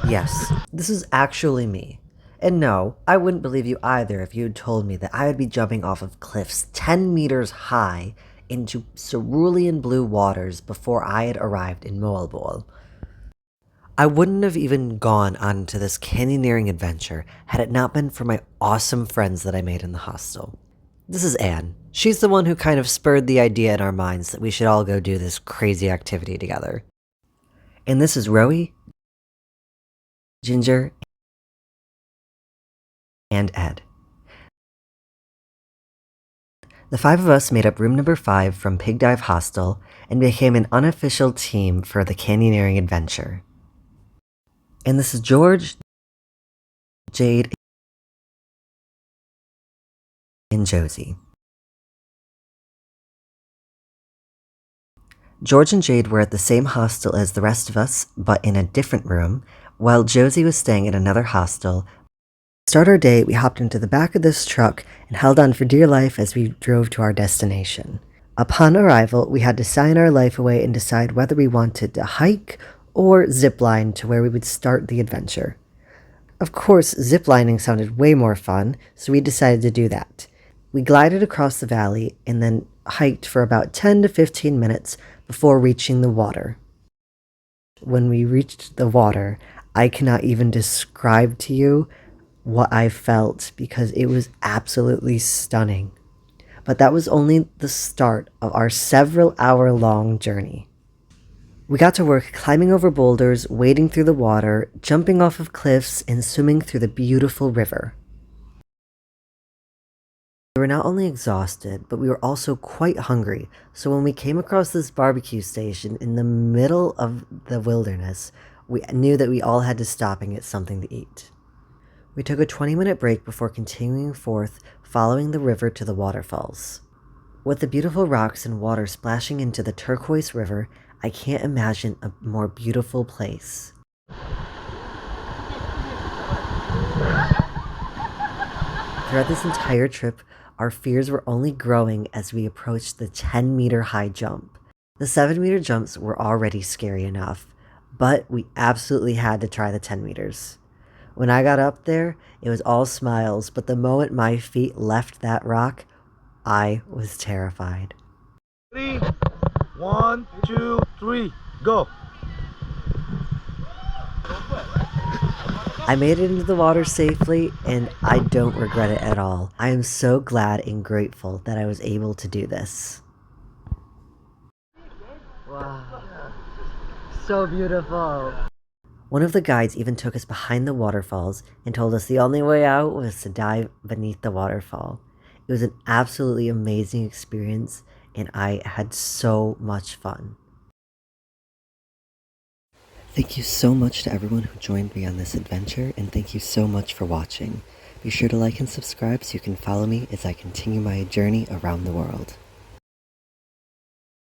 Yes, this is actually me. And no, I wouldn't believe you either if you had told me that I would be jumping off of cliffs 10 meters high into cerulean blue waters before I had arrived in Moalboal. I wouldn't have even gone onto this canyoneering adventure had it not been for my awesome friends that I made in the hostel. This is Anne. She's the one who kind of spurred the idea in our minds that we should all go do this crazy activity together. And this is Rowie, Ginger, and Ed. The five of us made up room number 5 from Pig Dive Hostel and became an unofficial team for the canyoneering adventure. And this is George, Jade, and Josie. George and Jade were at the same hostel as the rest of us, but in a different room, while Josie was staying at another hostel. To start our day, we hopped into the back of this truck and held on for dear life as we drove to our destination. Upon arrival, we had to sign our life away and decide whether we wanted to hike or zipline to where we would start the adventure. Of course, ziplining sounded way more fun, so we decided to do that. We glided across the valley and then hiked for about 10 to 15 minutes before reaching the water. When we reached the water, I cannot even describe to you what I felt because it was absolutely stunning. But that was only the start of our several hour-long journey. We got to work climbing over boulders, wading through the water, jumping off of cliffs, and swimming through the beautiful river. We were not only exhausted, but we were also quite hungry, so when we came across this barbecue station in the middle of the wilderness, we knew that we all had to stop and get something to eat. We took a 20-minute break before continuing forth, following the river to the waterfalls. With the beautiful rocks and water splashing into the turquoise river, I can't imagine a more beautiful place. Throughout this entire trip, our fears were only growing as we approached the 10-meter high jump. The 7-meter jumps were already scary enough, but we absolutely had to try the 10 meters. When I got up there, it was all smiles, but the moment my feet left that rock, I was terrified. 3, 1, 2, 3, go! I made it into the water safely, and I don't regret it at all. I am so glad and grateful that I was able to do this. Wow. So beautiful. One of the guides even took us behind the waterfalls and told us the only way out was to dive beneath the waterfall. It was an absolutely amazing experience, and I had so much fun. Thank you so much to everyone who joined me on this adventure, and thank you so much for watching. Be sure to like and subscribe so you can follow me as I continue my journey around the world.